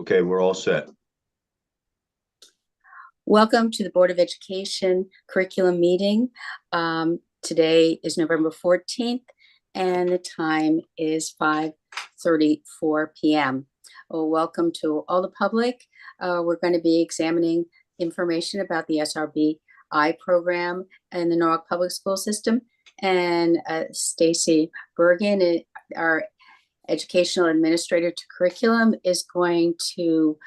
Okay, we're all set. Welcome to the Board of Education curriculum meeting. Today is November 14th and the time is 5:34 p.m. Well, welcome to all the public. We're going to be examining information about the SRBI program and the Norwalk Public School System. And Stacy Bergen, our educational administrator to curriculum, is going to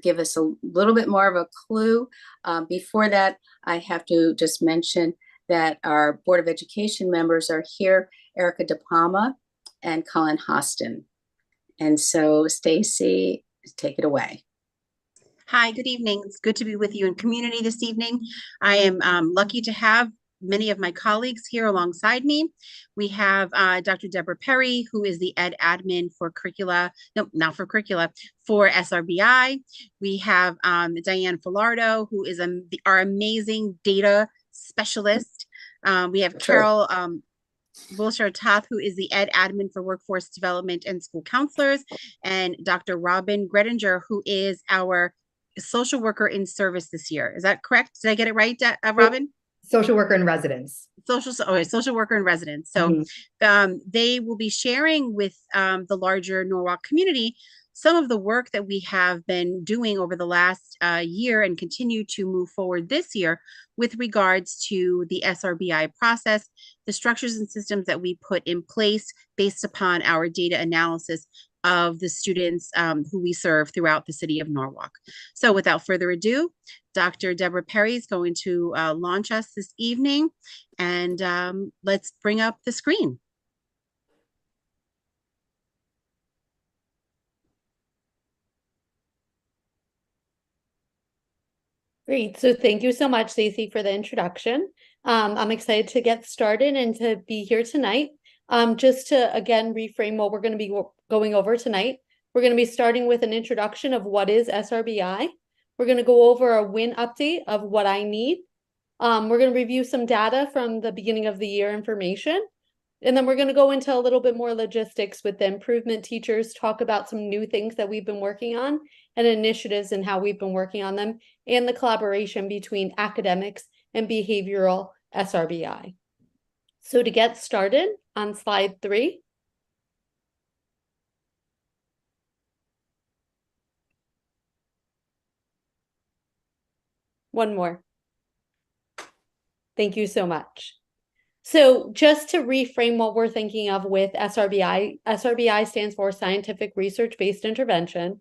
give us a little bit more of a clue. Before that, I have to just mention that our Board of Education members are here, Erica DePalma and Colin Hostin. And so Stacy, take it away. Hi, good evening. It's good to be with you in community this evening. I am lucky to have many of my colleagues here alongside me. We have Dr. Deborah Perry, who is the ed admin for curricula, no, not for curricula, for SRBI. We have Diane Filardo, who is our amazing data specialist. We have Carol Wilshire Toth, who is the ed admin for workforce development and school counselors, and Dr. Robin Gredinger, who is our social worker in service this year. Is that correct? Did I get it right, Robin? Social worker in residence. Social worker in residence. So they will be sharing with the larger Norwalk community some of the work that we have been doing over the last year and continue to move forward this year with regards to the SRBI process, the structures and systems that we put in place based upon our data analysis of the students who we serve throughout the city of Norwalk. So without further ado, Dr. Deborah Perry is going to launch us this evening, and let's bring up the screen. Great. So thank you so much, Stacey, for the introduction. I'm excited to get started and to be here tonight. Just to, again, reframe what we're going to be going over tonight. We're going to be starting with an introduction of what is SRBI. We're going to go over a WIN update of what I need. We're going to review some data from the beginning of the year information. And then we're going to go into a little bit more logistics with the improvement teachers, talk about some new things that we've been working on and initiatives and how we've been working on them, and the collaboration between academics and behavioral SRBI. So to get started, on slide 3. One more. Thank you so much. So just to reframe what we're thinking of with SRBI, SRBI stands for Scientific Research-Based Intervention.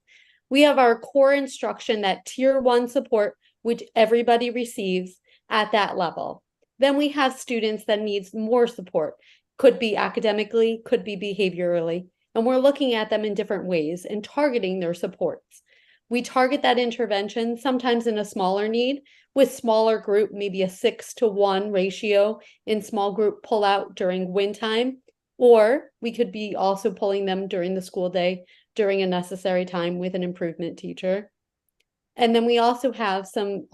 We have our core instruction, that tier 1 support, which everybody receives at that level. Then we have students that needs more support. Could be academically, could be behaviorally. And we're looking at them in different ways and targeting their supports. We target that intervention sometimes in a smaller need with smaller group, maybe a 6-to-1 ratio in small group pull out during WIN time, or we could be also pulling them during the school day during a necessary time with an improvement teacher. And then we also have some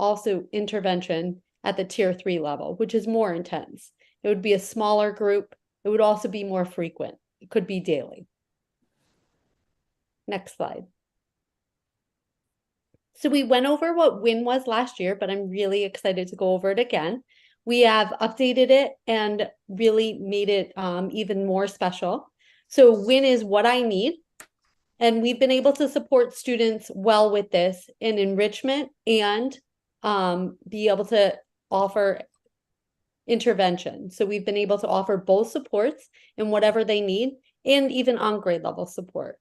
intervention at the tier 3 level, which is more intense. It would be a smaller group. It would also be more frequent. It could be daily. Next slide. So we went over what WIN was last year, but I'm really excited to go over it again. We have updated it and really made it even more special. So WIN is what I need. And we've been able to support students well with this in enrichment and be able to offer intervention. So we've been able to offer both supports in whatever they need and even on grade level support.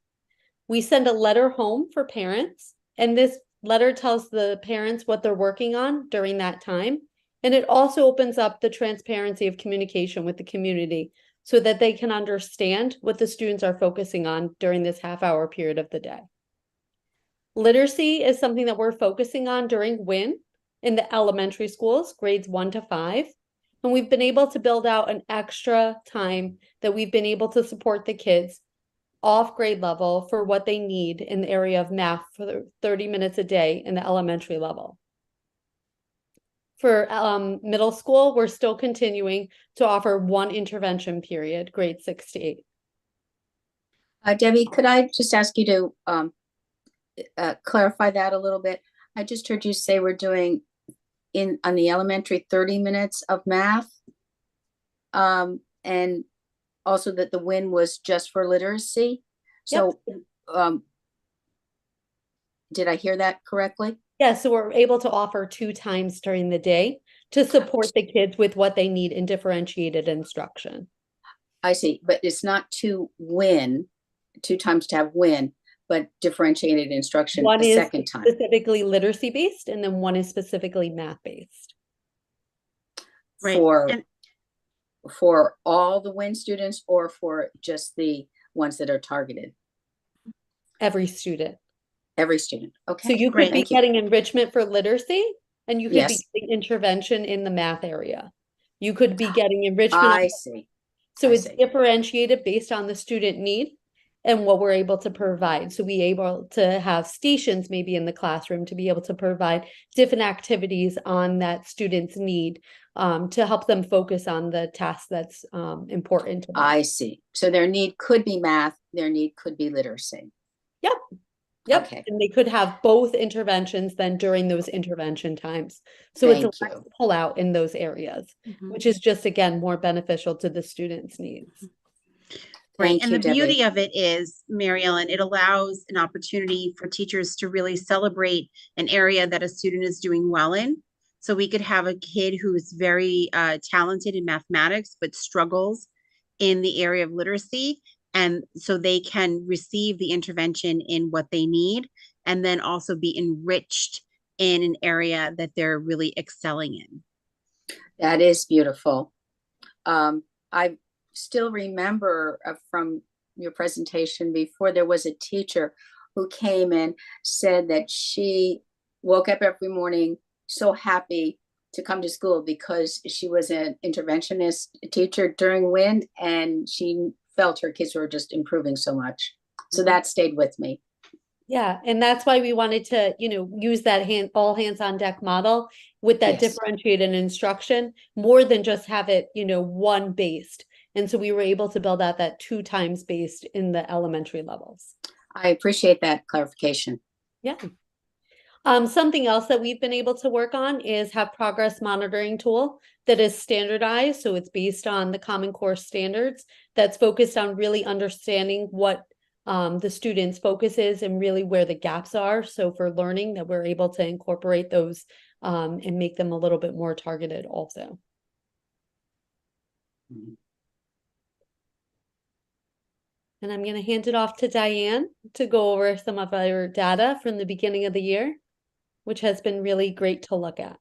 We send a letter home for parents, and this letter tells the parents what they're working on during that time. And it also opens up the transparency of communication with the community so that they can understand what the students are focusing on during this half-hour period of the day. Literacy is something that we're focusing on during WIN in the elementary schools, grades 1 to 5. And we've been able to build out an extra time that we've been able to support the kids off grade level for what they need in the area of math for 30 minutes a day in the elementary level. For middle school, we're still continuing to offer one intervention period, grade 6 to 8. Debbie, could I just ask you to clarify that a little bit? I just heard you say we're doing on the elementary 30 minutes of math. And also that the win was just for literacy. So, did I hear that correctly? Yeah, so we're able to offer 2 times during the day to support the kids with what they need in differentiated instruction. I see, but it's not to win, 2 times to have win, but differentiated instruction One a is second time. specifically literacy based, and then one is specifically math based. Right. For And for all the win students or for just the ones that are targeted? Every student. Every student. So Okay. you could Great. be Thank you. getting enrichment for literacy, and you could be Yes. getting intervention in the math area. You could be getting enrichment. I see. So I it's see. differentiated based on the student need and what we're able to provide. So we able to have stations maybe in the classroom to be able to provide different activities on that student's need, to help them focus on the task that's important to them. I see. So their need could be math, their need could be literacy. Yep, Okay. and they could have both interventions then during those intervention times. So it's Thank less you. pull out in those areas, Mhm. which is just, again, more beneficial to the students' needs. Right. Thank And you, the beauty Debbie. of it is, Mary Ellen, it allows an opportunity for teachers to really celebrate an area that a student is doing well in. So we could have a kid who is very talented in mathematics, but struggles in the area of literacy. And so they can receive the intervention in what they need, and then also be enriched in an area that they're really excelling in. That is beautiful. I still remember from your presentation before, there was a teacher who came and said that she woke up every morning so happy to come to school because she was an interventionist teacher during WIN, and she felt her kids were just improving so much. So that stayed with me. Yeah, and that's why we wanted to, use that all hands on deck model with that Yes. differentiated instruction, more than just have it, one based. And so we were able to build out that 2 times based in the elementary levels. I appreciate that clarification. Yeah. Something else that we've been able to work on is have progress monitoring tool that is standardized. So it's based on the Common Core standards that's focused on really understanding what the students' focus is and really where the gaps are. So for learning, that we're able to incorporate those and make them a little bit more targeted also. And I'm going to hand it off to Diane to go over some of our data from the beginning of the year, which has been really great to look at.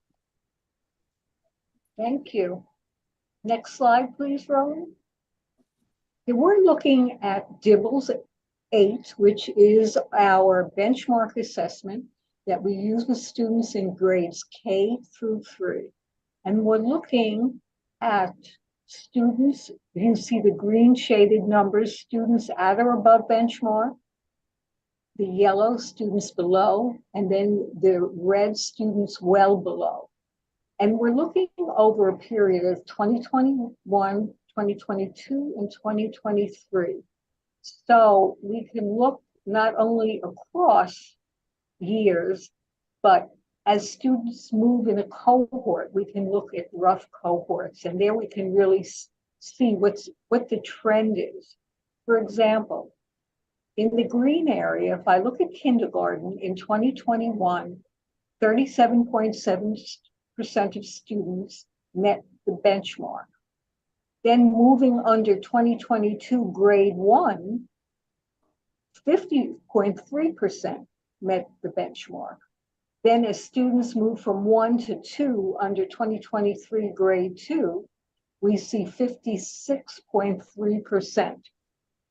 Thank you. Next slide, please, Rowan. Here we're looking at DIBELS 8, which is our benchmark assessment that we use with students in grades K through 3. And we're looking at students, you see the green shaded numbers, students at or above benchmark, the yellow students below, and then the red students well below. And we're looking over a period of 2021, 2022, and 2023. So we can look not only across years, but as students move in a cohort, we can look at rough cohorts, and there we can really see what the trend is. For example, in the green area, if I look at kindergarten in 2021, 37.7% of students met the benchmark. Then moving under 2022 grade 1, 50.3% met the benchmark. Then as students move from 1 to 2 under 2023 grade 2, we see 56.3%.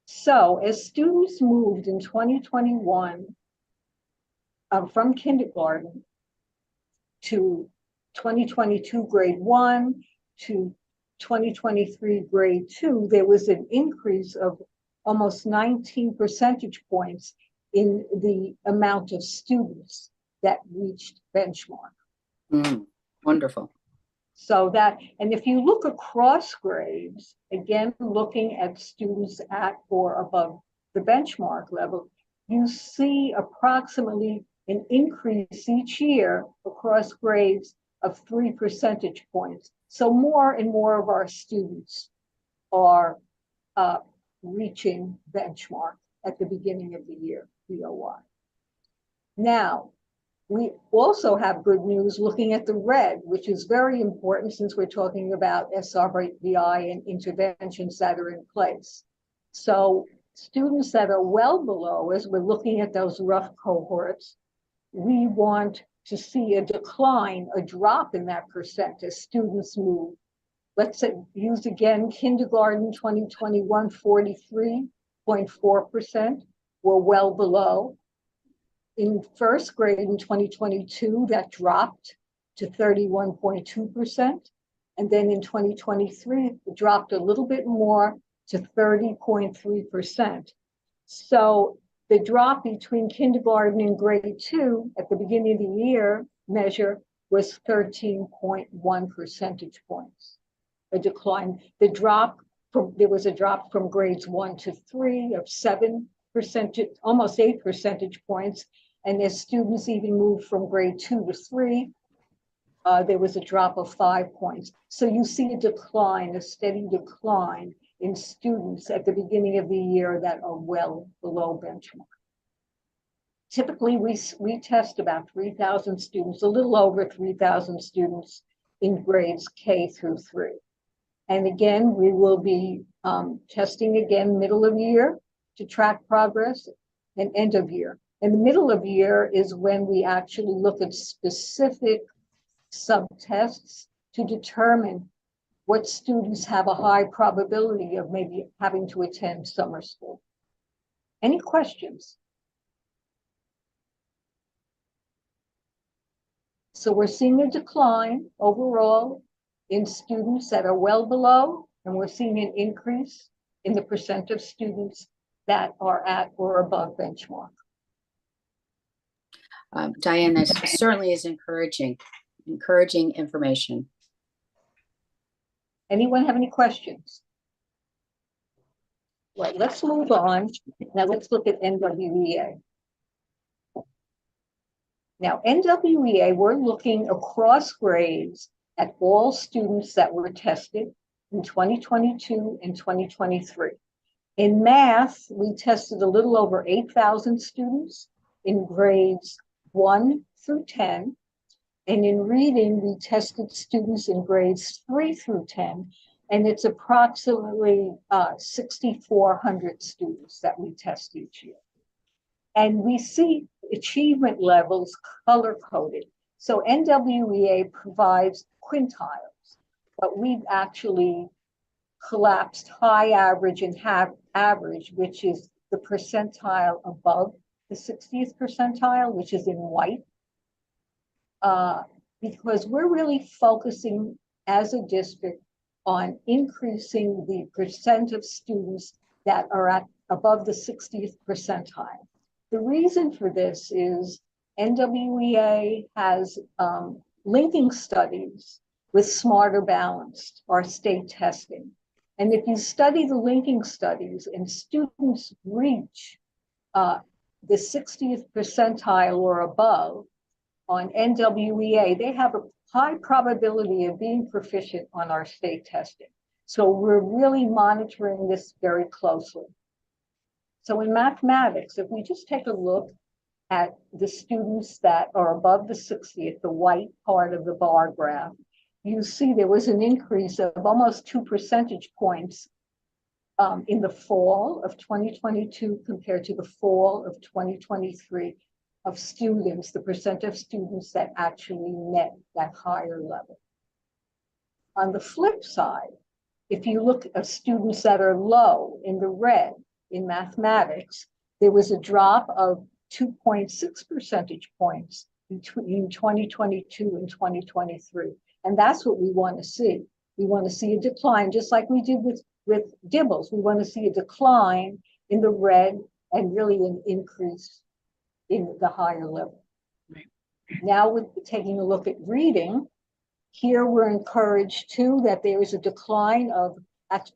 So as students moved in 2021 from kindergarten to 2022 grade 1 to 2023 grade 2, there was an increase of almost 19 percentage points in the amount of students that reached benchmark. Wonderful. So that, and if you look across grades, again, looking at students at or above the benchmark level, you see approximately an increase each year across grades of 3 percentage points. So more and more of our students are reaching benchmark at the beginning of the year, BOY. Now, we also have good news looking at the red, which is very important since we're talking about SRBI and interventions that are in place. So students that are well below, as we're looking at those rough cohorts, we want to see a decline, a drop in that percent as students move. Let's say, use again kindergarten 2021, 43.4% were well below. In first grade in 2022, that dropped to 31.2%. And then in 2023, it dropped a little bit more to 30.3%. So the drop between kindergarten and grade 2 at the beginning of the year measure was 13.1 percentage points. A decline. There was a drop from grades 1 to 3 of 7 percentage, almost 8 percentage points. And as students even moved from grade 2 to 3, there was a drop of 5 points. So you see a decline, a steady decline in students at the beginning of the year that are well below benchmark. Typically, we test about 3,000 students, a little over 3,000 students in grades K through 3. And again, we will be testing again middle of year to track progress and end of year. And the middle of year is when we actually look at specific subtests to determine what students have a high probability of maybe having to attend summer school. Any questions? So we're seeing a decline overall in students that are well below, and we're seeing an increase in the percent of students that are at or above benchmark. Diane, that certainly is encouraging information. Anyone have any questions? Right, let's move on. Now let's look at NWEA. Now, NWEA, we're looking across grades at all students that were tested in 2022 and 2023. In math, we tested a little over 8,000 students in grades 1 through 10. And in reading, we tested students in grades 3 through 10. And it's approximately 6,400 students that we test each year. And we see achievement levels color-coded. So NWEA provides quintiles, but we've actually collapsed high, average, and average, which is the percentile above the 60th percentile, which is in white, because we're really focusing as a district on increasing the percent of students that are at above the 60th percentile. The reason for this is NWEA has linking studies with Smarter Balanced, our state testing. And if you study the linking studies and students reach the 60th percentile or above on NWEA, they have a high probability of being proficient on our state testing. So we're really monitoring this very closely. So in mathematics, if we just take a look at the students that are above the 60th, the white part of the bar graph, you see there was an increase of almost 2 percentage points in the fall of 2022 compared to the fall of 2023 of students, the percent of students that actually met that higher level. On the flip side, if you look at students that are low in the red in mathematics, there was a drop of 2.6 percentage points between 2022 and 2023. And that's what we want to see. We want to see a decline, just like we did with DIBELS. We want to see a decline in the red and really an increase in the higher level. Right. Now with taking a look at reading, here we're encouraged too that there is a decline of at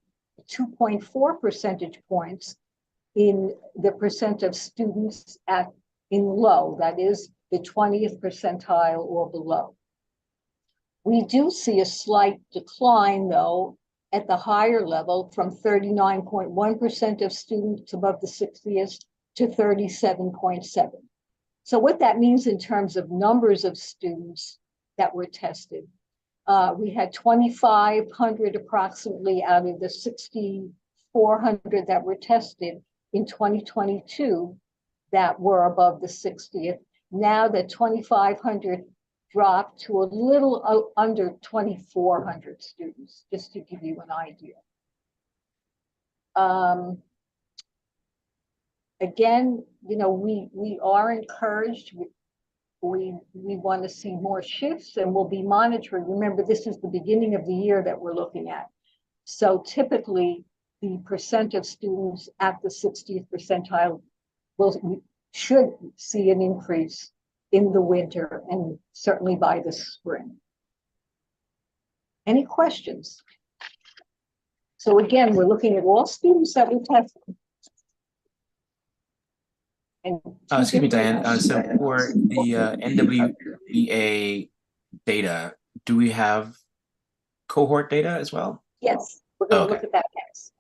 2.4 percentage points in the percent of students in low, that is the 20th percentile or below. We do see a slight decline, though, at the higher level from 39.1% of students above the 60th to 37.7. So what that means in terms of numbers of students that were tested, we had 2,500 approximately out of the 6,400 that were tested in 2022 that were above the 60th. Now that 2,500 dropped to a little under 2,400 students, just to give you an idea. Again, you know, we are encouraged. We want to see more shifts, and we'll be monitoring. Remember, this is the beginning of the year that we're looking at. So typically, the percent of students at the 60th percentile should see an increase in the winter and certainly by the spring. Any questions? So again, we're looking at all students that we tested. And excuse me, Diane. So for the NWEA data, do we have cohort data as well? yes, we're going to Okay. look at that next.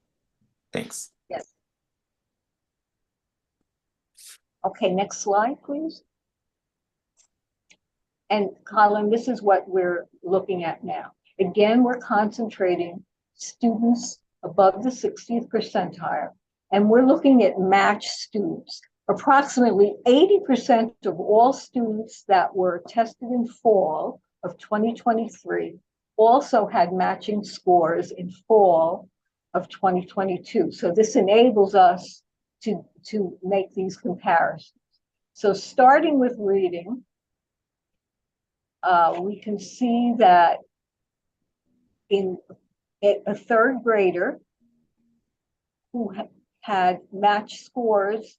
Thanks. Yes. Okay, next slide, please. And Colin, this is what we're looking at now. Again, we're concentrating students above the 60th percentile, and we're looking at matched students. Approximately 80% of all students that were tested in fall of 2023 also had matching scores in fall of 2022. So this enables us to make these comparisons. So starting with reading, we can see that in a third grader who had matched scores,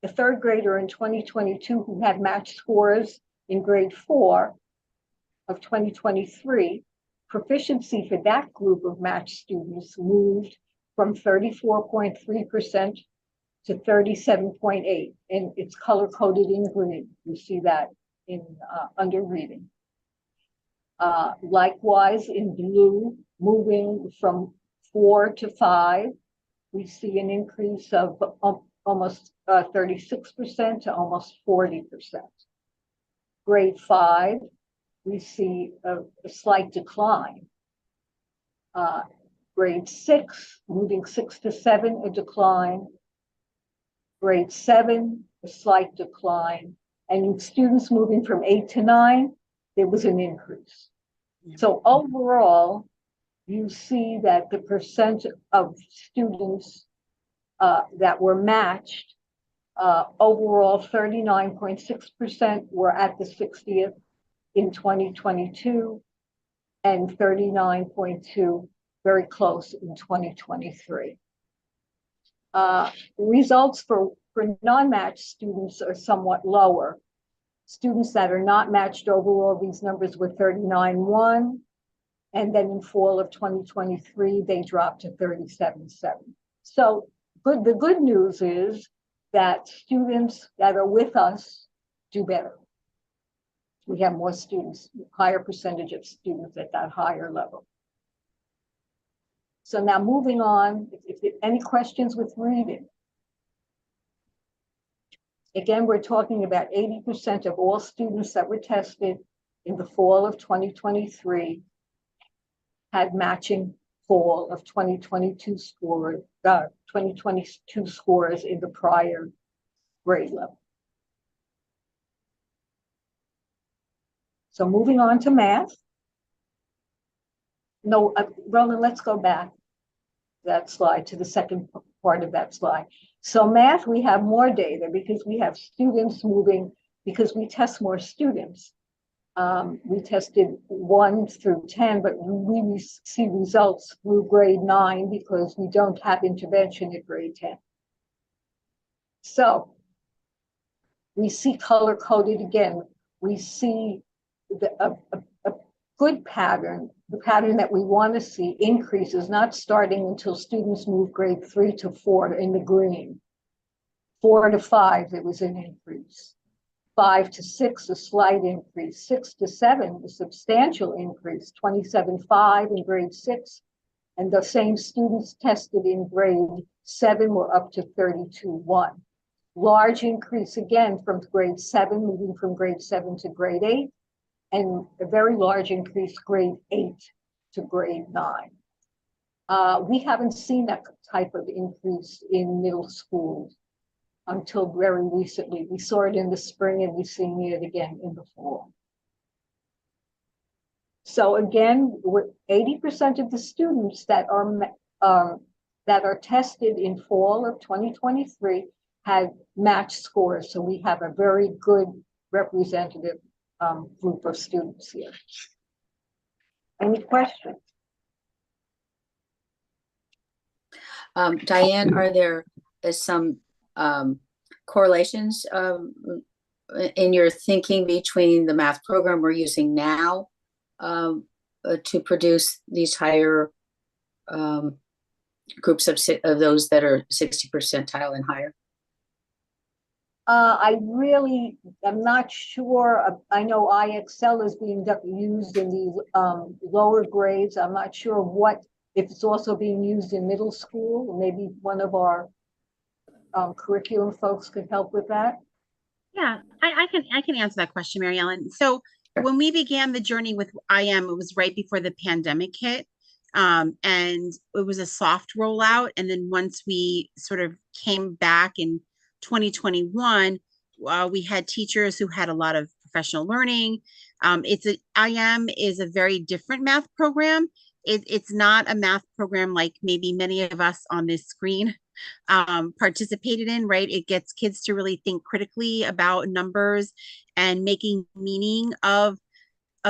a third grader in 2022 who had matched scores in grade 4 of 2023, proficiency for that group of matched students moved from 34.3% to 37.8%, and it's color coded in green. You see that in under reading. Likewise, in blue, moving from 4 to 5, we see an increase of almost 36% to almost 40%. Grade 5, we see a slight decline. Grade 6, moving 6 to 7, a decline. Grade 7, a slight decline. And in students moving from 8 to 9, there was an increase. So overall, you see that the percent of students that were matched, overall 39.6% were at the 60th in 2022 and 39.2% very close in 2023. Results for non-matched students are somewhat lower. Students that are not matched overall, these numbers were 39.1, and then in fall of 2023, they dropped to 37.7. So the good news is that students that are with us do better. We have more students, higher percentage of students at that higher level. So now moving on, if any questions with reading? Again, we're talking about 80% of all students that were tested in the fall of 2023 had matching fall of 2022 scores in the prior grade level. So moving on to math. No, Roland, let's go back that slide to the second part of that slide. So math, we have more data because we have students moving, because we test more students. We tested 1 through 10, but we see results through grade 9 because we don't have intervention at grade 10. So we see color coded again. We see a good pattern, the pattern that we want to see increases, not starting until students move grade 3 to 4 in the green. 4 to 5, there was an increase. 5 to 6, a slight increase. 6 to 7, a substantial increase. 27.5 in grade 6. And the same students tested in grade 7 were up to 32.1. Large increase again from grade 7, moving from grade 7 to grade 8, and a very large increase grade 8 to grade 9. We haven't seen that type of increase in middle schools until very recently. We saw it in the spring and we're seeing it again in the fall. So again, 80% of the students that are tested in fall of 2023 had matched scores. So we have a very good representative group of students here. Any questions? Diane, are there some correlations in your thinking between the math program we're using now to produce these higher groups of those that are 60 percentile and higher? I really am not sure. I know IXL is being used in the lower grades. I'm not sure if it's also being used in middle school. Maybe one of our curriculum folks could help with that. Yeah, I can answer that question, Mary Ellen. So when we began the journey with IM, it was right before the pandemic hit. And it was a soft rollout. And then once we sort of came back in 2021, we had teachers who had a lot of professional learning. IM is a very different math program. It's not a math program like maybe many of us on this screen participated in, right? It gets kids to really think critically about numbers and making meaning of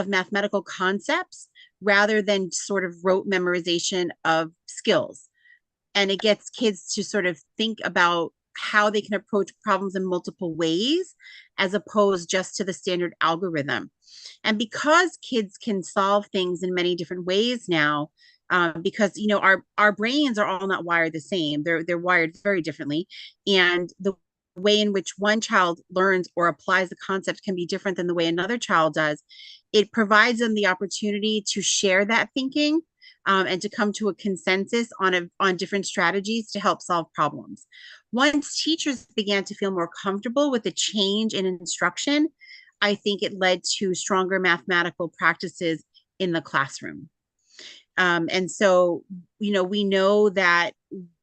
mathematical concepts rather than sort of rote memorization of skills. And it gets kids to sort of think about how they can approach problems in multiple ways, as opposed just to the standard algorithm. And because kids can solve things in many different ways now, because our brains are all not wired the same. They're wired very differently. And the way in which one child learns or applies the concept can be different than the way another child does. It provides them the opportunity to share that thinking and to come to a consensus on different strategies to help solve problems. Once teachers began to feel more comfortable with the change in instruction, I think it led to stronger mathematical practices in the classroom. And so, we know that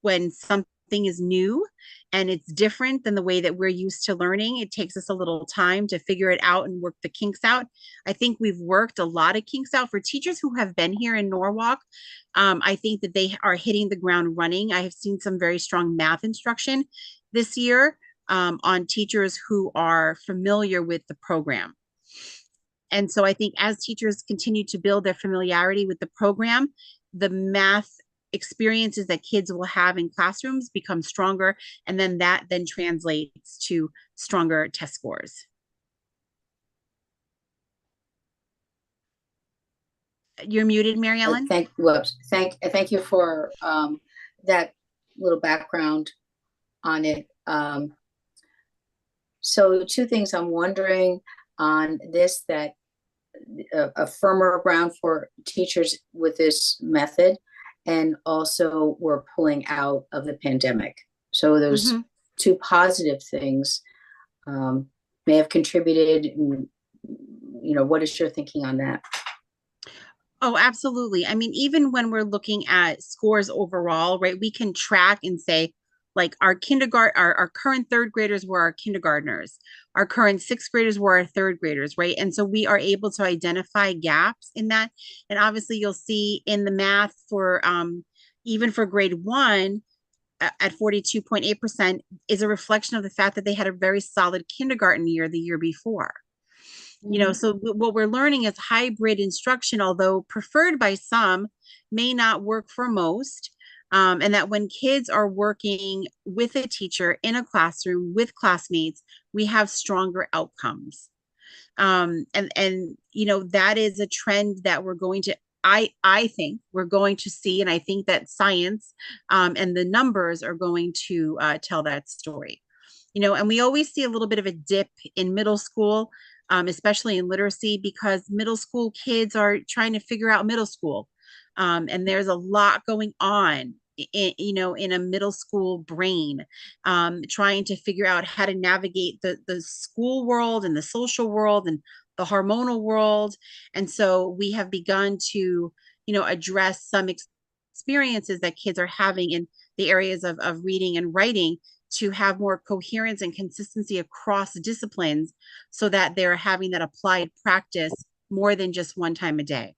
when something is new and it's different than the way that we're used to learning, it takes us a little time to figure it out and work the kinks out. I think we've worked a lot of kinks out for teachers who have been here in Norwalk. I think that they are hitting the ground running. I have seen some very strong math instruction this year on teachers who are familiar with the program. And so I think as teachers continue to build their familiarity with the program, the math experiences that kids will have in classrooms become stronger, and then that then translates to stronger test scores. You're muted, Mary Ellen. Thank you for that little background on it. So two things I'm wondering on this, that a firmer ground for teachers with this method, and also we're pulling out of the pandemic. So those two positive things may have contributed. What is your thinking on that? Oh, absolutely. I mean, even when we're looking at scores overall, right, we can track and say, like, our current third graders were our kindergartners. Our current sixth graders were our third graders, right? And so we are able to identify gaps in that. And obviously you'll see in the math for, even for grade 1 at 42.8% is a reflection of the fact that they had a very solid kindergarten year the year before. So what we're learning is hybrid instruction, although preferred by some, may not work for most. And that when kids are working with a teacher in a classroom with classmates, we have stronger outcomes. And that is a trend that we're going to, I think we're going to see, and I think that science and the numbers are going to tell that story. you know, and we always see a little bit of a dip in middle school, especially in literacy, because middle school kids are trying to figure out middle school. And there's a lot going on you know, in a middle school brain, trying to figure out how to navigate the school world and the social world and the hormonal world. And so we have begun to, you know, address some experiences that kids are having in the areas of reading and writing to have more coherence and consistency across disciplines so that they're having that applied practice more than just one time a day.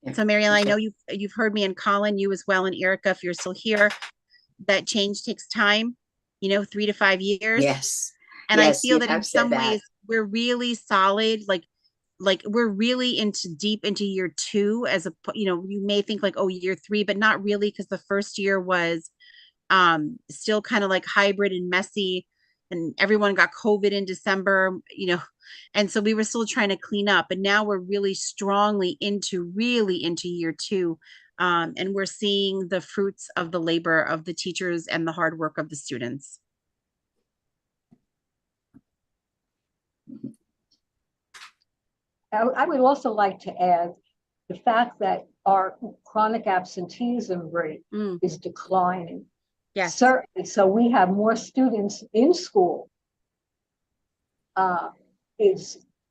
And so, Marielle, I know you've heard me, and Colin, you as well, and Erica, if you're still here, that change takes time, you know, 3 to 5 years. Yes. And Yes, I feel you that in have said some that. ways we're really solid, like we're really deep into year 2, as a, you know, you may think like, oh, year 3, but not really, because the first year was still kind of like hybrid and messy, and everyone got COVID in December, you know, and so we were still trying to clean up. And now we're really strongly really into year 2. And we're seeing the fruits of the labor of the teachers and the hard work of the students. I would also like to add the fact that our chronic absenteeism rate is declining. Yes. Certainly. So we have more students in school.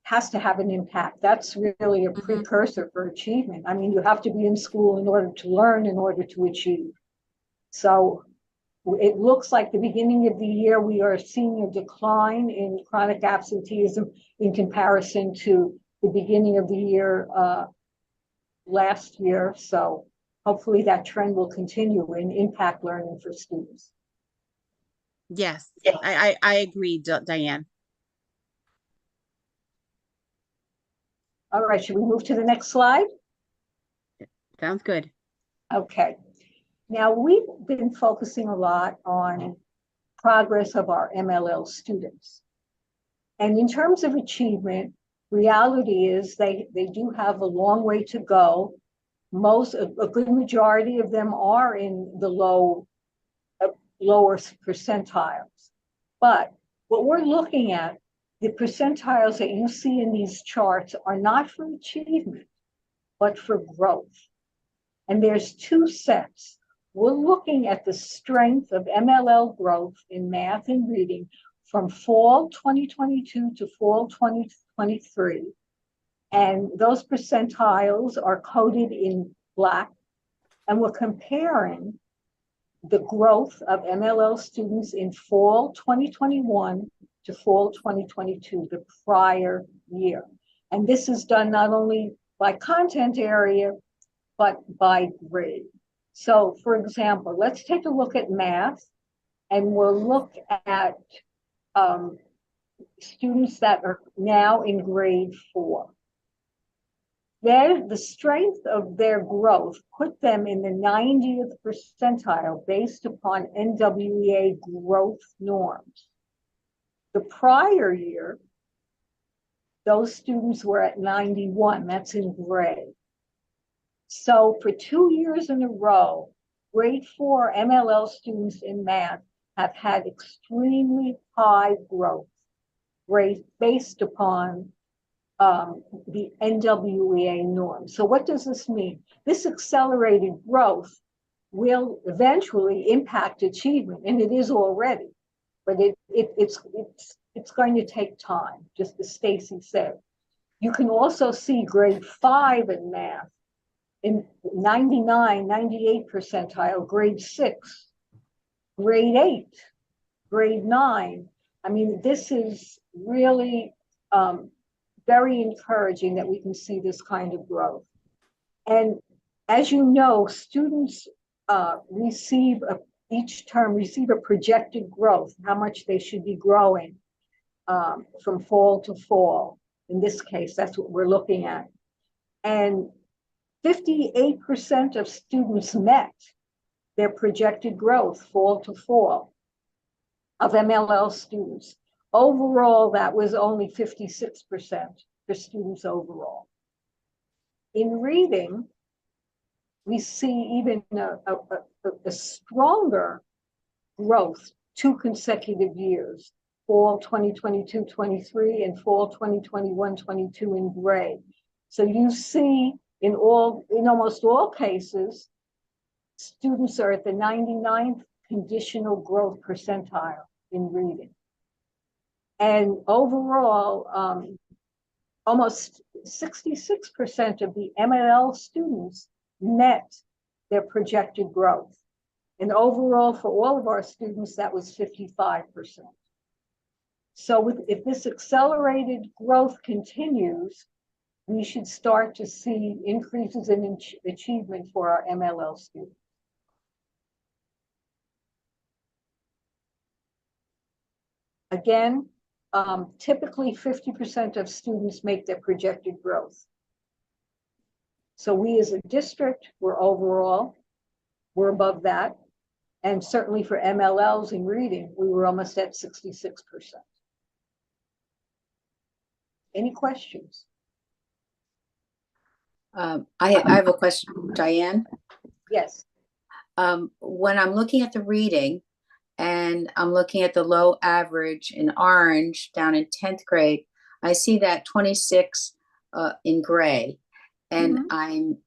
Has to have an impact. That's really a precursor for achievement. I mean, you have to be in school in order to learn, in order to achieve. So it looks like the beginning of the year, we are seeing a decline in chronic absenteeism in comparison to the beginning of the year last year. So hopefully that trend will continue and impact learning for students. Yes, I agree, Diane. All right, should we move to the next slide? Sounds good. Okay. Now, we've been focusing a lot on progress of our MLL students. And in terms of achievement, reality is they do have a long way to go. A good majority of them are in the lower percentiles. But what we're looking at, the percentiles that you see in these charts are not for achievement, but for growth. And there's 2 sets. We're looking at the strength of MLL growth in math and reading from fall 2022 to fall 2023. And those percentiles are coded in black. And we're comparing the growth of MLL students in fall 2021 to fall 2022, the prior year. And this is done not only by content area, but by grade. So for example, let's take a look at math, and we'll look at students that are now in grade 4. The strength of their growth put them in the 90th percentile based upon NWEA growth norms. The prior year, those students were at 91, that's in gray. So for 2 years in a row, grade 4 MLL students in math have had extremely high growth rate based upon the NWEA norm. So what does this mean? This accelerated growth will eventually impact achievement, and it is already, but it's going to take time, just as Stacy said. You can also see grade 5 in math in 99, 98 percentile, grade 6, grade 8, grade 9. I mean, this is really very encouraging that we can see this kind of growth. And as you know, students each term receive a projected growth, how much they should be growing from fall to fall. In this case, that's what we're looking at. And 58% of students met their projected growth fall to fall of MLL students. Overall, that was only 56% for students overall. In reading, we see even a stronger growth 2 consecutive years, fall 2022-23 and fall 2021-22 in gray. So you see in almost all cases, students are at the 99th conditional growth percentile in reading. And overall, almost 66% of the MLL students met their projected growth. And overall, for all of our students, that was 55%. So if this accelerated growth continues, we should start to see increases in achievement for our MLL students. Again, typically 50% of students make their projected growth. So we as a district, we're above that. And certainly for MLLs in reading, we were almost at 66%. Any questions? I have a question, Diane. Yes. When I'm looking at the reading and I'm looking at the low average in orange down in 10th grade, I see that 26 in gray. And I'm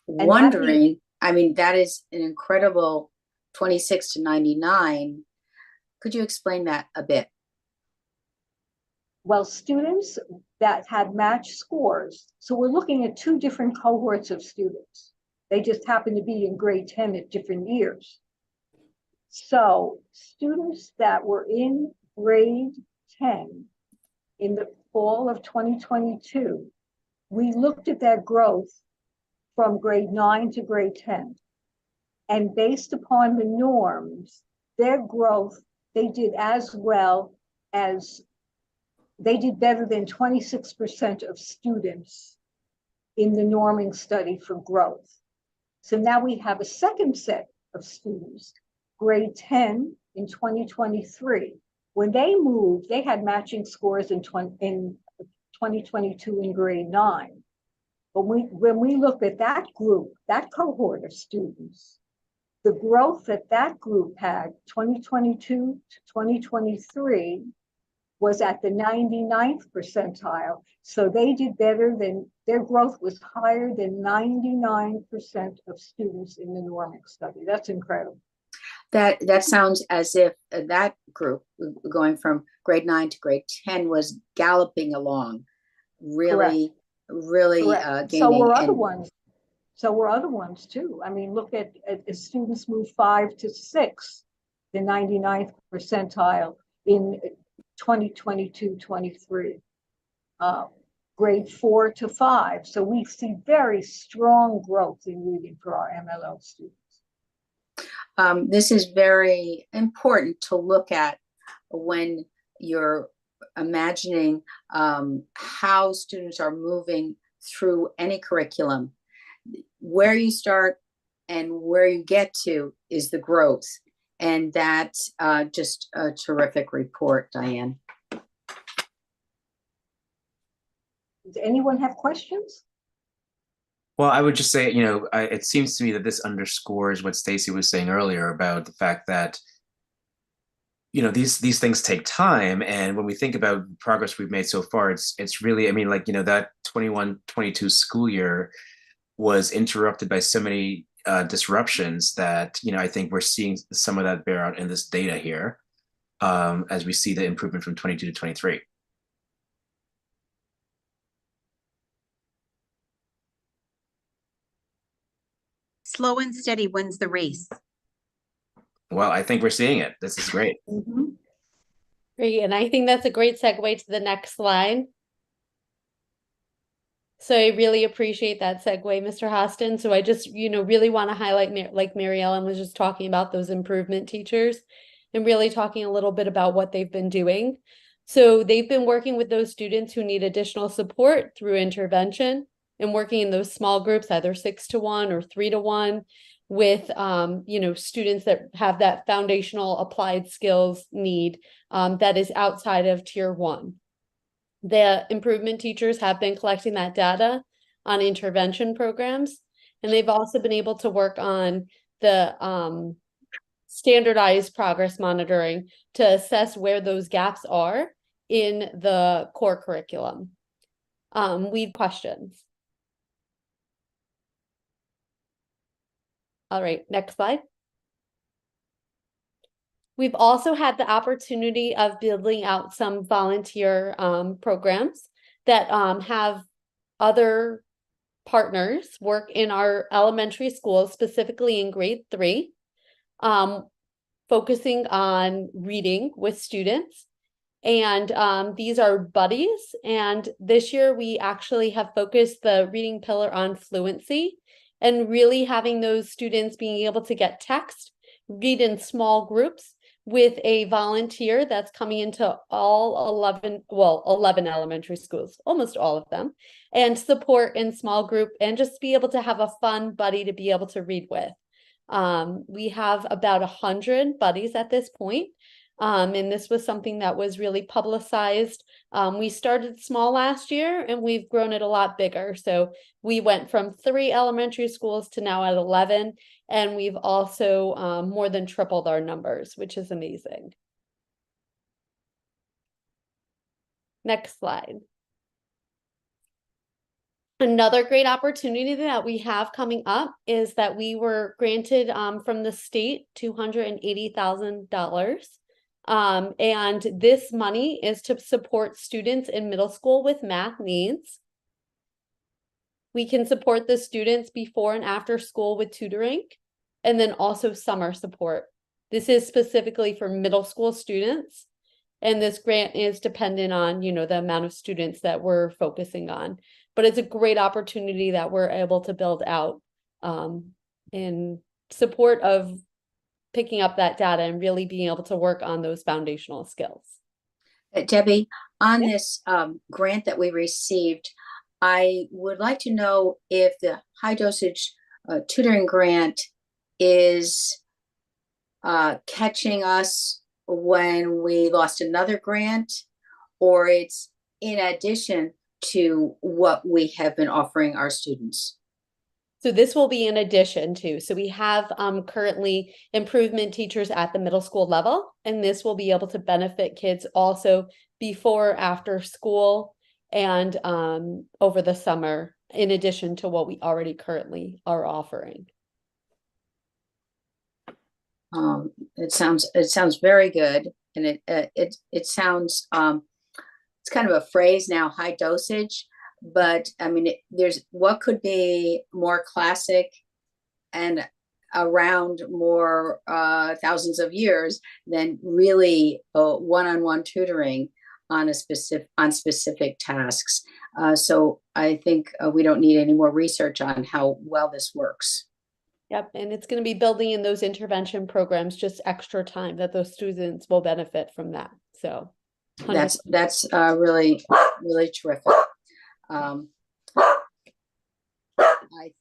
wondering, I mean, that is an incredible 26 to 99. Could you explain that a bit? Well, students that had matched scores, so we're looking at two different cohorts of students. They just happen to be in grade 10 at different years. So students that were in grade 10 in the fall of 2022, we looked at that growth from grade 9 to grade 10. And based upon the norms, their growth, they did as well as, they did better than 26% of students in the norming study for growth. So now we have a second set of students, grade 10 in 2023. When they moved, they had matching scores in 2022 in grade 9. But when we look at that group, that cohort of students, the growth that that group had 2022 to 2023 was at the 99th percentile. So they did better than, their growth was higher than 99% of students in the norming study. That's incredible. That sounds as if that group going from grade 9 to grade 10 was galloping along, really, really gaining. So were other ones. So were other ones too. I mean, look at students move 5 to 6, the 99th percentile in 2022-23. Grade 4 to 5. So we see very strong growth in reading for our MLL students. This is very important to look at when you're imagining how students are moving through any curriculum. Where you start and where you get to is the growth. And that's just a terrific report, Diane. Does anyone have questions? Well, I would just say, it seems to me that this underscores what Stacy was saying earlier about the fact that, these things take time. And when we think about progress we've made so far, it's really, that 21-22 school year was interrupted by so many disruptions that, I think we're seeing some of that bear out in this data here as we see the improvement from 22 to 23. Slow and steady wins the race. Well, I think we're seeing it. This is great. Great, and I think that's a great segue to the next slide. So I really appreciate that segue, Mr. Hostin. So I just, really want to highlight, like Mary Ellen was just talking about, those improvement teachers and really talking a little bit about what they've been doing. So they've been working with those students who need additional support through intervention and working in those small groups, either 6-to-1 or 3-to-1, with students that have that foundational applied skills need that is outside of tier 1. The improvement teachers have been collecting that data on intervention programs And they've also been able to work on the standardized progress monitoring to assess where those gaps are in the core curriculum. We have questions. All right, next slide. We've also had the opportunity of building out some volunteer programs that have other partners work in our elementary schools, specifically in grade 3, focusing on reading with students. And these are buddies. And this year we actually have focused the reading pillar on fluency and really having those students being able to get text, read in small groups with a volunteer that's coming into all 11 elementary schools, almost all of them, and support in small group and just be able to have a fun buddy to be able to read with. We have about 100 buddies at this point. And this was something that was really publicized. We started small last year and we've grown it a lot bigger. So we went from 3 elementary schools to now at 11. And we've also more than tripled our numbers, which is amazing. Next slide. Another great opportunity that we have coming up is that we were granted from the state $280,000. And this money is to support students in middle school with math needs. We can support the students before and after school with tutoring, and then also summer support. This is specifically for middle school students. And this grant is dependent on, you know, the amount of students that we're focusing on. But it's a great opportunity that we're able to build out in support of picking up that data and really being able to work on those foundational skills. Debbie, on Yeah. this grant that we received, I would like to know if the high dosage tutoring grant is catching us when we lost another grant, or it's in addition to what we have been offering our students. So this will be in addition to, so we have currently improvement teachers at the middle school level, and this will be able to benefit kids also before, after school, and over the summer, in addition to what we already currently are offering. It sounds very good, and it sounds it's kind of a phrase now, high dosage. But I mean, there's what could be more classic and around more thousands of years than really one-on-one tutoring on specific tasks. So I think we don't need any more research on how well this works. Yep, and it's going to be building in those intervention programs, just extra time that those students will benefit from that. So that's really terrific. I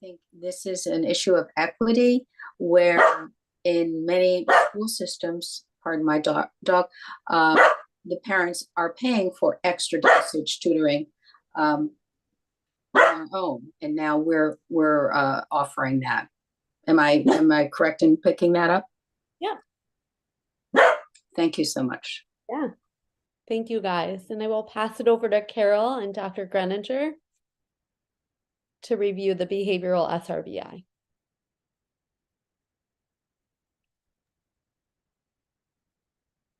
think this is an issue of equity where in many school systems, pardon my dog, the parents are paying for extra dosage tutoring on their own, and now we're offering that. Am I correct in picking that up? Yeah. Thank you so much. Yeah. Thank you, guys. And I will pass it over to Carol and Dr. Greninger to review the behavioral SRBI.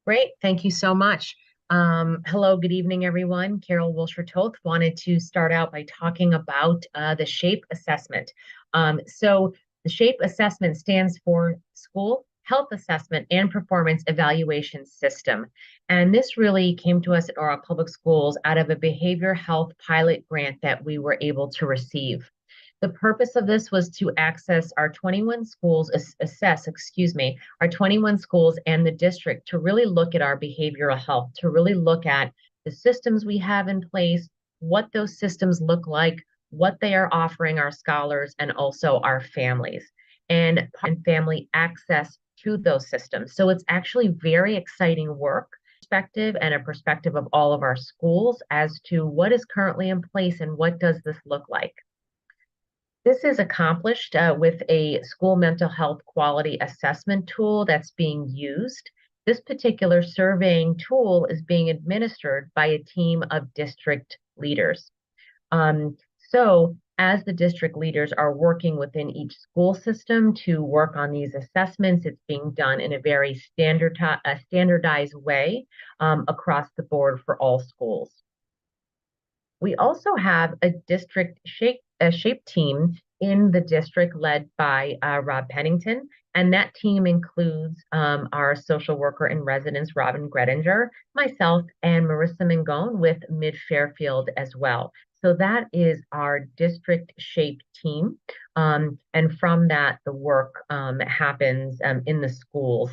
Great. Thank you so much. Hello, good evening, everyone. Carol Wilshire-Toth wanted to start out by talking about the SHAPE assessment. So the SHAPE assessment stands for School Health Assessment and Performance Evaluation System. And this really came to us at Oral Public Schools out of a behavior health pilot grant that we were able to receive. The purpose of this was to access our 21 schools, our 21 schools and the district to really look at our behavioral health, to really look at the systems we have in place, what those systems look like, what they are offering our scholars and also our families, and family access to those systems. So it's actually very exciting work, perspective and a perspective of all of our schools as to what is currently in place and what does this look like. This is accomplished with a school mental health quality assessment tool that's being used. This particular surveying tool is being administered by a team of district leaders. So as the district leaders are working within each school system to work on these assessments, it's being done in a very standardized way across the board for all schools. We also have a district shape team in the district led by Rob Pennington, and that team includes our social worker in residence, Robin Gredinger, myself, and Marissa Mangone with Mid Fairfield as well. So that is our district shape team. And from that, the work happens in the schools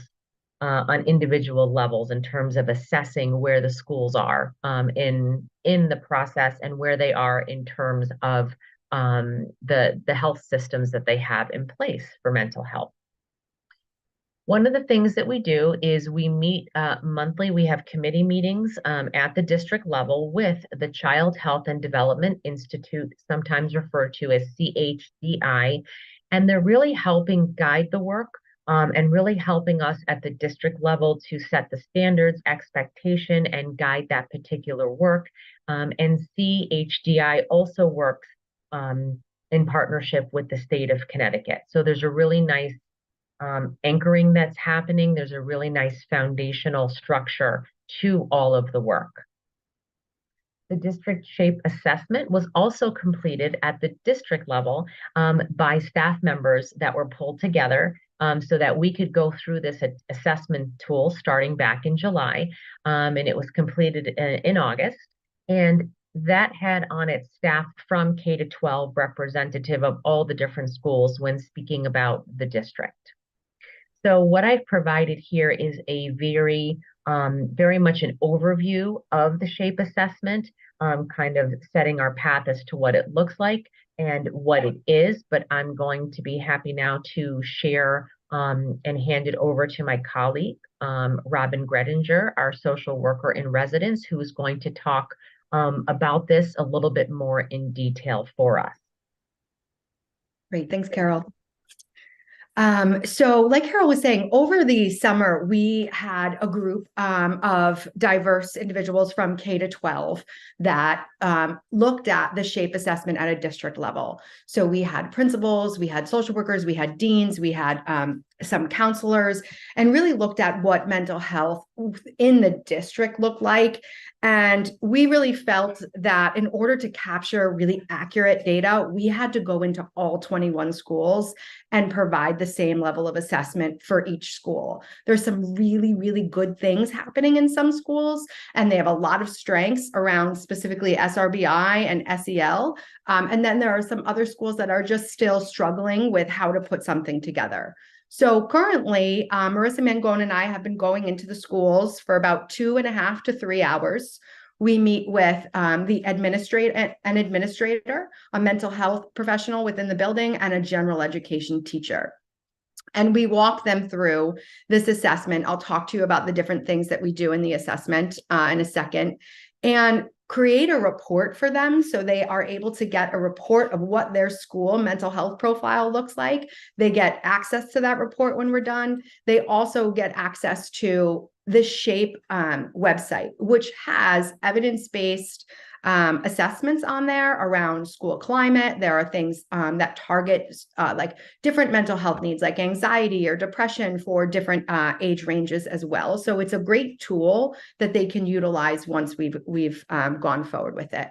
on individual levels in terms of assessing where the schools are in the process and where they are in terms of the health systems that they have in place for mental health. One of the things that we do is we meet monthly. We have committee meetings at the district level with the Child Health and Development Institute, sometimes referred to as CHDI, and they're really helping guide the work and really helping us at the district level to set the standards, expectation, and guide that particular work. And CHDI also works in partnership with the state of Connecticut. So there's a really nice anchoring that's happening. There's a really nice foundational structure to all of the work. The district shape assessment was also completed at the district level by staff members that were pulled together so that we could go through this assessment tool starting back in July. And it was completed in August. And that had on its staff from K to 12 representative of all the different schools when speaking about the district. So what I've provided here is a very much an overview of the SHAPE assessment, kind of setting our path as to what it looks like and what it is, but I'm going to be happy now to share and hand it over to my colleague, Robin Gredinger, our social worker in residence, who is going to talk about this a little bit more in detail for us. Great, thanks, Carol. So like Carol was saying, over the summer, we had a group of diverse individuals from K to 12 that looked at the SHAPE assessment at a district level. So we had principals, we had social workers, we had deans, we had some counselors, and really looked at what mental health in the district looked like. And we really felt that in order to capture really accurate data, we had to go into all 21 schools and provide the same level of assessment for each school. There's some really, really good things happening in some schools, and they have a lot of strengths around specifically SRBI and SEL. And then there are some other schools that are just still struggling with how to put something together. So currently, Marissa Mangone and I have been going into the schools for about 2.5 to 3 hours. We meet with the administrator, a mental health professional within the building, and a general education teacher. And we walk them through this assessment. I'll talk to you about the different things that we do in the assessment in a second, and create a report for them so they are able to get a report of what their school mental health profile looks like. They get access to that report when we're done. They also get access to the SHAPE website, which has evidence-based assessments on there around school climate. There are things that target like different mental health needs like anxiety or depression for different age ranges as well. So it's a great tool that they can utilize once we've gone forward with it.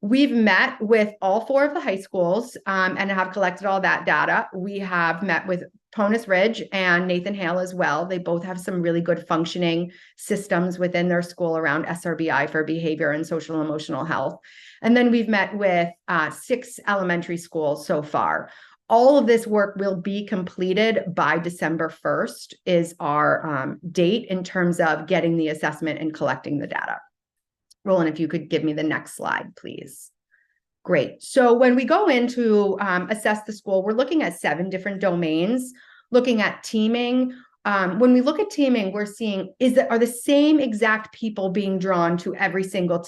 We've met with all 4 of the high schools and have collected all that data. We have met with Ponus Ridge and Nathan Hale as well. They both have some really good functioning systems within their school around SRBI for behavior and social and emotional health. And then we've met with 6 elementary schools so far. All of this work will be completed by December 1st is our date in terms of getting the assessment and collecting the data. Roland, if you could give me the next slide, please. Great. So when we go in to assess the school, we're looking at 7 different domains, looking at teaming. When we look at teaming, we're seeing are the same exact people being drawn to every single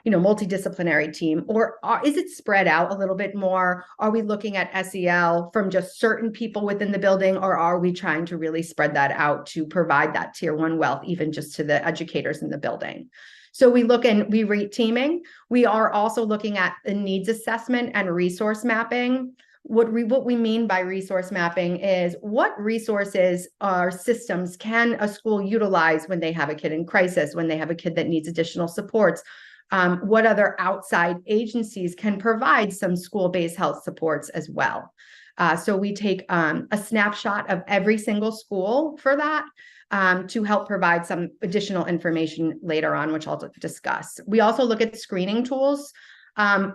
multidisciplinary team, or is it spread out a little bit more? Are we looking at SEL from just certain people within the building, or are we trying to really spread that out to provide that tier one wealth, even just to the educators in the building? So we look and we rate teaming. We are also looking at the needs assessment and resource mapping. What we mean by resource mapping is what resources or systems can a school utilize when they have a kid in crisis, when they have a kid that needs additional supports. What other outside agencies can provide some school-based health supports as well. So we take a snapshot of every single school for that, to help provide some additional information later on, which I'll discuss. We also look at screening tools.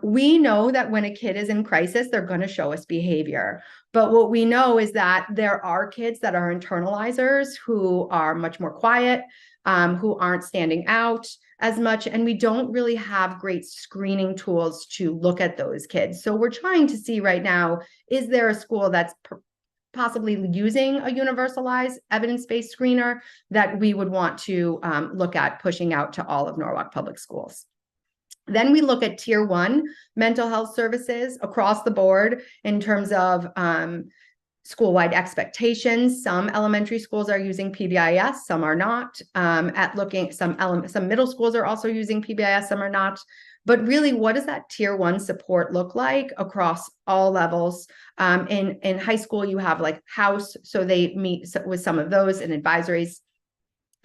We know that when a kid is in crisis, they're going to show us behavior. But what we know is that there are kids that are internalizers who are much more quiet, who aren't standing out as much, and we don't really have great screening tools to look at those kids. So we're trying to see right now, is there a school that's possibly using a universalized evidence-based screener that we would want to look at pushing out to all of Norwalk Public Schools. Then we look at tier one mental health services across the board in terms of school-wide expectations. Some elementary schools are using PBIS, some are not. Some middle schools are also using PBIS, some are not. But really, what does that tier one support look like across all levels? In high school, you have like house, so they meet with some of those and advisories.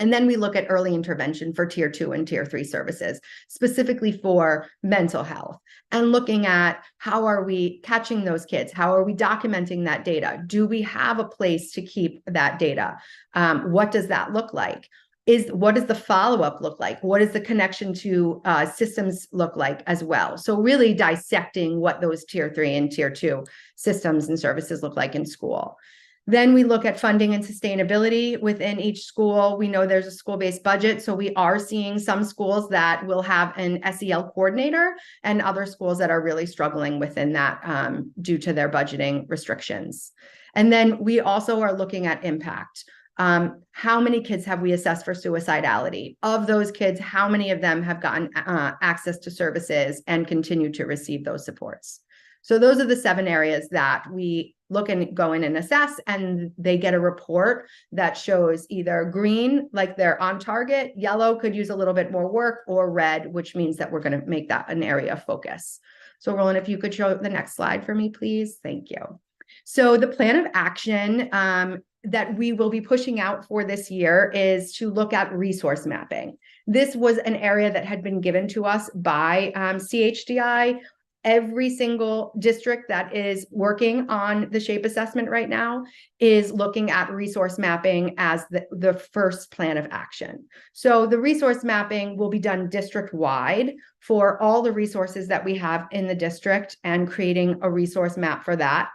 And then we look at early intervention for tier two and tier three services, specifically for mental health, and looking at how are we catching those kids? How are we documenting that data? Do we have a place to keep that data? What does that look like? What does the follow-up look like? What does the connection to systems look like as well? So really dissecting what those tier three and tier two systems and services look like in school. Then we look at funding and sustainability within each school. We know there's a school-based budget, so we are seeing some schools that will have an SEL coordinator and other schools that are really struggling within that due to their budgeting restrictions. And then we also are looking at impact. How many kids have we assessed for suicidality? Of those kids, how many of them have gotten access to services and continue to receive those supports? So those are the 7 areas that we look and go in and assess, and they get a report that shows either green, like they're on target, yellow could use a little bit more work, or red, which means that we're going to make that an area of focus. So Roland, if you could show the next slide for me, please. Thank you. So the plan of action that we will be pushing out for this year is to look at resource mapping. This was an area that had been given to us by CHDI. Every single district that is working on the SHAPE assessment right now is looking at resource mapping as the first plan of action. So the resource mapping will be done district-wide for all the resources that we have in the district, and creating a resource map for that.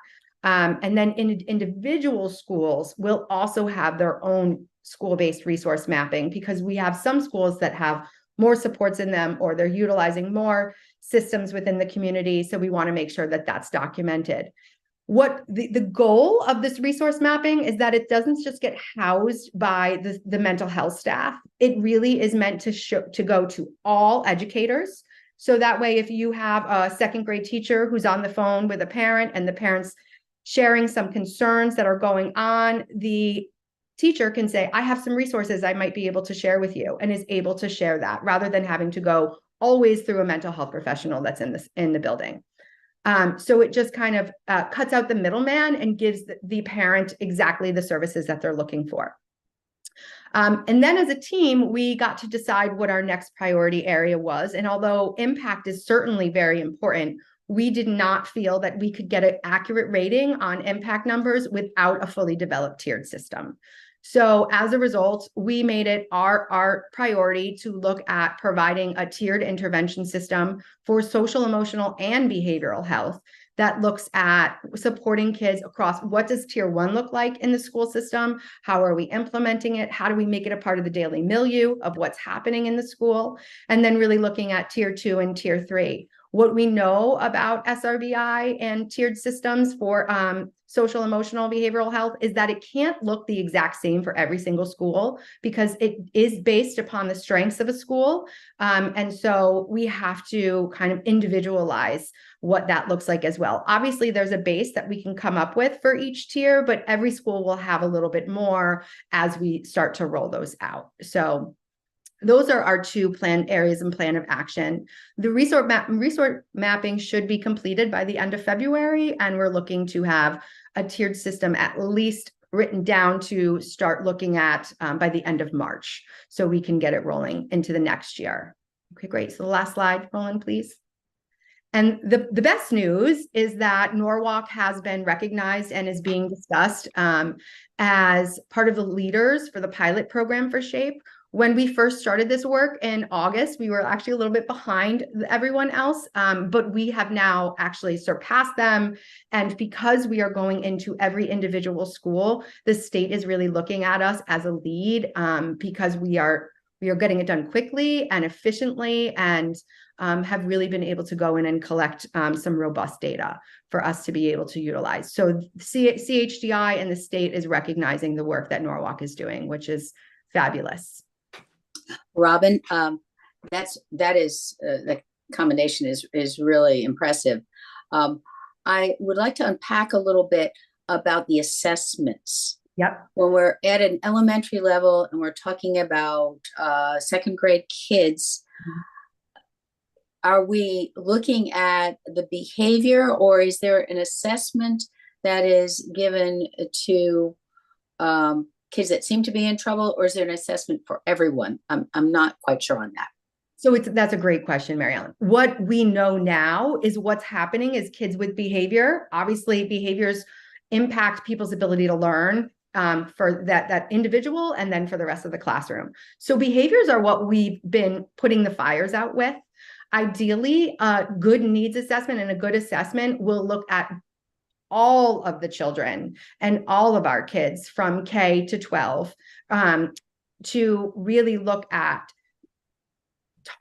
And then individual schools will also have their own school-based resource mapping, because we have some schools that have more supports in them, or they're utilizing more systems within the community. So we want to make sure that that's documented. What the goal of this resource mapping is that it doesn't just get housed by the mental health staff. It really is meant to go to all educators. So that way, if you have a second grade teacher who's on the phone with a parent, and the parent's sharing some concerns that are going on, the teacher can say, I have some resources I might be able to share with you, and is able to share that, rather than having to go always through a mental health professional that's in the building. So it just kind of cuts out the middleman and gives the parent exactly the services that they're looking for. And then as a team, we got to decide what our next priority area was. And although impact is certainly very important, we did not feel that we could get an accurate rating on impact numbers without a fully developed tiered system. So as a result, we made it our priority to look at providing a tiered intervention system for social, emotional, and behavioral health that looks at supporting kids across what does tier 1 look like in the school system? How are we implementing it? How do we make it a part of the daily milieu of what's happening in the school? And then really looking at tier 2 and tier 3. What we know about SRBI and tiered systems for social, emotional, behavioral health is that it can't look the exact same for every single school because it is based upon the strengths of a school. And so we have to kind of individualize what that looks like as well. Obviously, there's a base that we can come up with for each tier, but every school will have a little bit more as we start to roll those out. So those are our two plan areas and plan of action. The resource mapping should be completed by the end of February, and we're looking to have a tiered system at least written down to start looking at by the end of March, so we can get it rolling into the next year. Okay, great. So the last slide, Roland, please. And the best news is that Norwalk has been recognized and is being discussed as part of the leaders for the pilot program for SHAPE. When we first started this work in August, we were actually a little bit behind everyone else, but we have now actually surpassed them. And because we are going into every individual school, the state is really looking at us as a lead because we are getting it done quickly and efficiently, and have really been able to go in and collect some robust data for us to be able to utilize. So CHDI and the state is recognizing the work that Norwalk is doing, which is fabulous. Robin, the combination is really impressive. I would like to unpack a little bit about the assessments. Yep. When we're at an elementary level and we're talking about second grade kids, are we looking at the behavior, or is there an assessment that is given to kids that seem to be in trouble, or is there an assessment for everyone? I'm not quite sure on that. So that's a great question, Mary Ellen. What we know now is what's happening is kids with behavior. Obviously, behaviors impact people's ability to learn for that individual and then for the rest of the classroom. So behaviors are what we've been putting the fires out with. Ideally, a good needs assessment and a good assessment will look at all of the children and all of our kids from K to 12 to really look at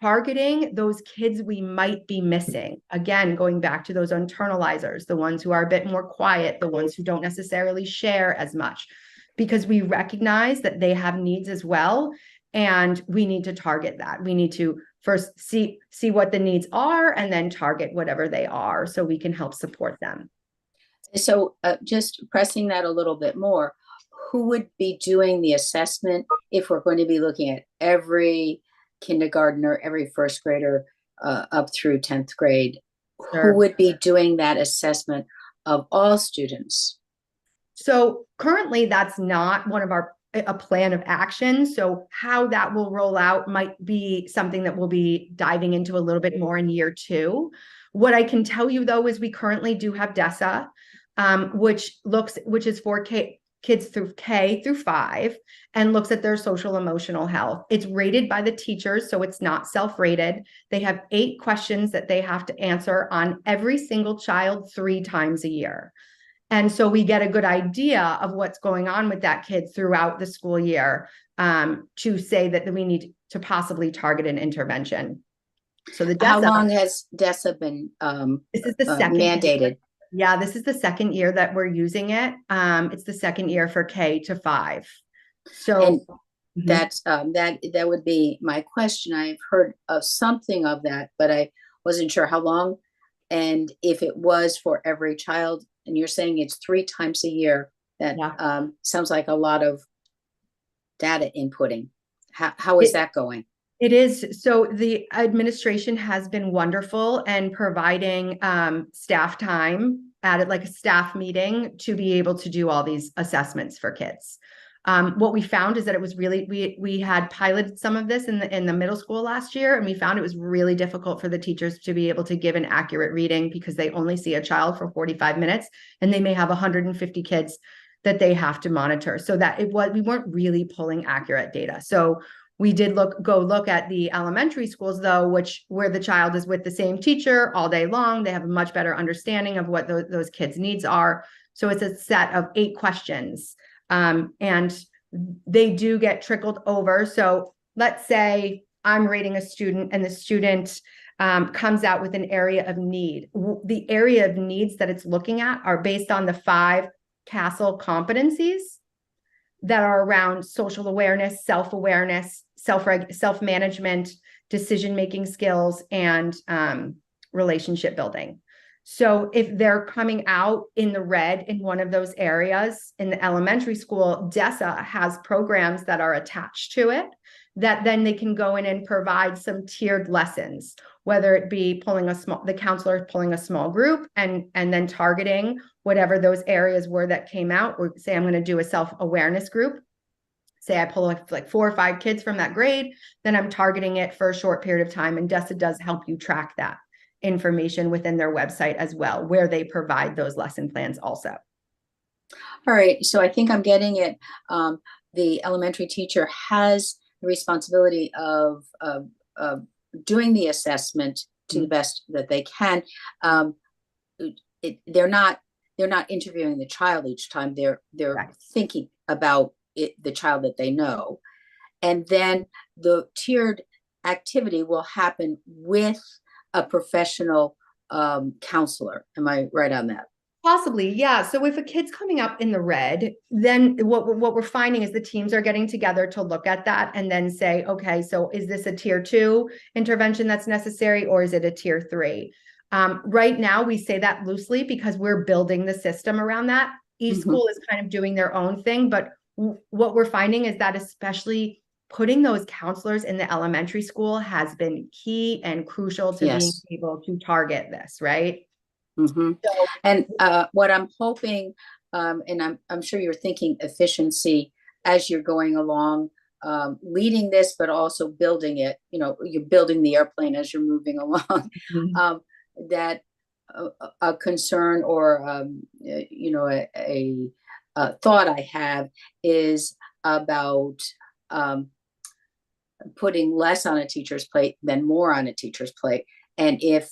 targeting those kids we might be missing. Again, going back to those internalizers, the ones who are a bit more quiet, the ones who don't necessarily share as much, because we recognize that they have needs as well. And we need to target that. We need to first see what the needs are and then target whatever they are so we can help support them. So just pressing that a little bit more, who would be doing the assessment if we're going to be looking at every kindergartner, every first grader up through 10th grade? Sure. Who would be doing that assessment of all students? So currently that's not one of a plan of action. So how that will roll out might be something that we'll be diving into a little bit more in year 2. What I can tell you though is we currently do have DESA, which is for kids through K through 5 and looks at their social emotional health. It's rated by the teachers, so it's not self-rated. They have 8 questions that they have to answer on every single child 3 times a year. And so we get a good idea of what's going on with that kid throughout the school year to say that we need to possibly target an intervention. So the DESA, how long has DESA been this is the second mandated? Year. Yeah, this is the second year that we're using it. It's the second year for K to 5. So that's that would be my question. I've heard of something of that, but I wasn't sure how long and if it was for every child. And you're saying it's 3 times a year. That sounds like a lot of data inputting. How is that going? It is. So the administration has been wonderful and providing staff time at like a staff meeting to be able to do all these assessments for kids. What we found is that it was really, we had piloted some of this in the middle school last year, and we found it was really difficult for the teachers to be able to give an accurate reading because they only see a child for 45 minutes and they may have 150 kids that they have to monitor. So that we weren't really pulling accurate data. So we did go look at the elementary schools though, where the child is with the same teacher all day long. They have a much better understanding of what those kids' needs are. So it's a set of 8 questions. And they do get trickled over. So let's say I'm rating a student and the student comes out with an area of need. The area of needs that it's looking at are based on the 5 CASEL competencies that are around social awareness, self-awareness, self-management, decision-making skills, and relationship building. So if they're coming out in the red in one of those areas in the elementary school, DESA has programs that are attached to it that then they can go in and provide some tiered lessons, whether it be the counselor pulling a small group and then targeting whatever those areas were that came out, or say I'm going to do a self-awareness group. Say I pull like 4 or 5 kids from that grade, then I'm targeting it for a short period of time. And DESA does help you track that information within their website as well, where they provide those lesson plans also. All right, so I think I'm getting it. The elementary teacher has the responsibility of doing the assessment to the best that they can. They're not interviewing the child each time. They're Correct. thinking about the child that they know, and then the tiered activity will happen with a professional counselor. Am I right on that? Possibly, yeah. So if a kid's coming up in the red, then what we're finding is the teams are getting together to look at that and then say, okay, so is this a tier 2 intervention that's necessary, or is it a tier 3? Right now, we say that loosely because we're building the system around that. Each school is kind of doing their own thing, but what we're finding is that especially putting those counselors in the elementary school has been key and crucial to being able to target this, right? So, and what I'm hoping, and I'm sure you're thinking efficiency as you're going along, leading this, but also building it. You know, you're building the airplane as you're moving along. That a concern or you know, a thought I have is about putting less on a teacher's plate than more on a teacher's plate. And if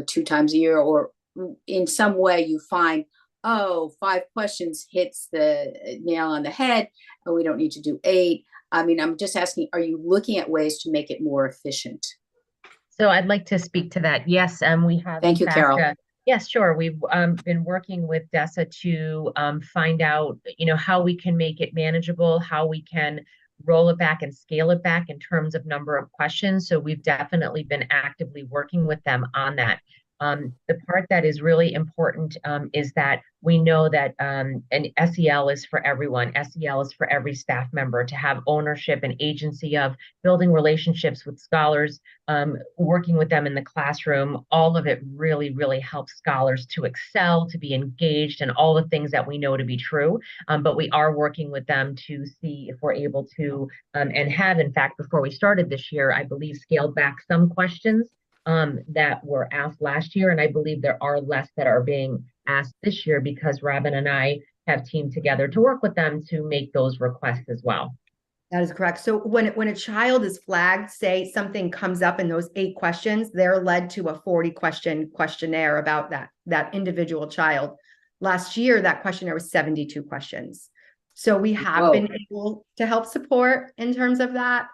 2 times a year or in some way you find, oh, 5 questions hits the nail on the head and we don't need to do 8. I mean, I'm just asking, are you looking at ways to make it more efficient? So I'd like to speak to that. Yes, we have. Thank you, Carol. Yes, sure. We've been working with DESA to find out, you know, how we can make it manageable, how we can roll it back and scale it back in terms of number of questions. So we've definitely been actively working with them on that. The part that is really important is that we know that an SEL is for everyone. SEL is for every staff member to have ownership and agency of building relationships with scholars, working with them in the classroom. All of it really, really helps scholars to excel, to be engaged, and all the things that we know to be true. But we are working with them to see if we're able to, and have, in fact, before we started this year, I believe, scaled back some questions that were asked last year. And I believe there are less that are being asked this year because Robin and I have teamed together to work with them to make those requests as well. That is correct. So when a child is flagged, say something comes up in those 8 questions, they're led to a 40-question questionnaire about that individual child. Last year, that questionnaire was 72 questions. So we have been able to help support in terms of that.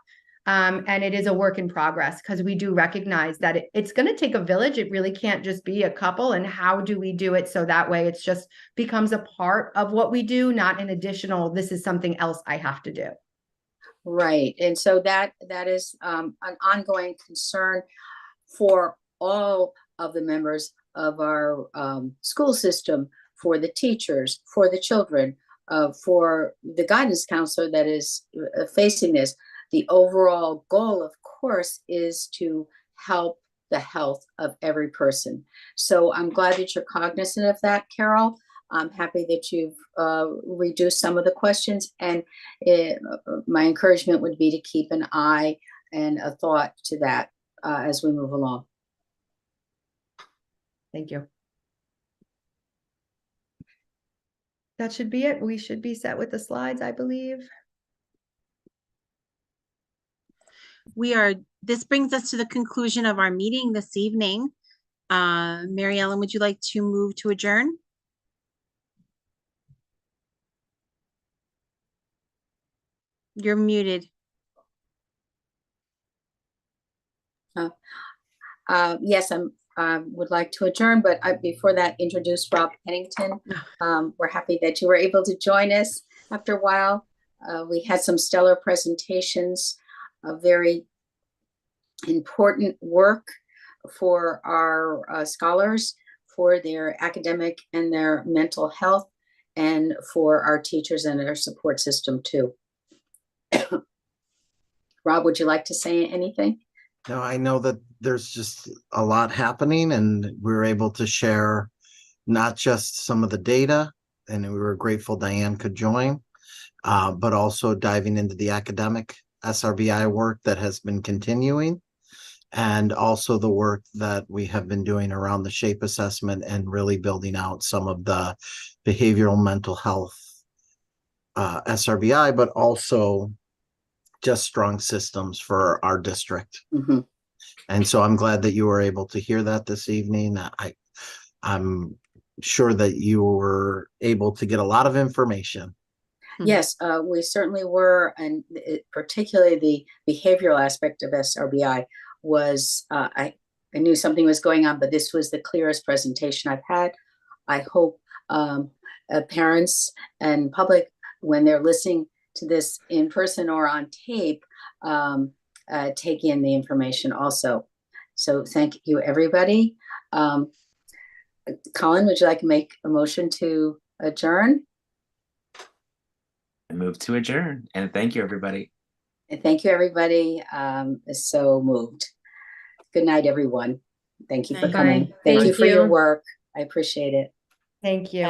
And it is a work in progress because we do recognize that it's going to take a village. It really can't just be a couple. And how do we do it so that way it's just becomes a part of what we do, not an additional, this is something else I have to do. Right. And so that is an ongoing concern for all of the members of our school system, for the teachers, for the children, for the guidance counselor that is facing this. The overall goal, of course, is to help the health of every person. So I'm glad that you're cognizant of that, Carol. I'm happy that you've reduced some of the questions, and my encouragement would be to keep an eye and a thought to that as we move along. Thank you. That should be it. We should be set with the slides, I believe. This brings us to the conclusion of our meeting this evening. Mary Ellen, would you like to move to adjourn? You're muted. Yes, would like to adjourn, but before that, introduce Rob Pennington. We're happy that you were able to join us after a while. We had some stellar presentations, a very important work for our scholars, for their academic and their mental health, and for our teachers and their support system too. Rob, would you like to say anything? No, I know that there's just a lot happening, and we were able to share not just some of the data, and we were grateful Diane could join, but also diving into the academic SRBI work that has been continuing, and also the work that we have been doing around the SHAPE assessment and really building out some of the behavioral mental health SRBI, but also just strong systems for our district. Mhm. And so I'm glad that you were able to hear that this evening. I'm sure that you were able to get a lot of information. Yes, we certainly were, and particularly the behavioral aspect of SRBI was, I knew something was going on, but this was the clearest presentation I've had. I hope parents and public, when they're listening to this in person or on tape, take in the information also. So thank you, everybody. Colin, would you like to make a motion to adjourn? I move to adjourn, and thank you, everybody. And thank you, everybody. So moved. Good night, everyone. Thank you for Night. coming. Bye. Thank you Thank for your you. work. I appreciate it. Thank you.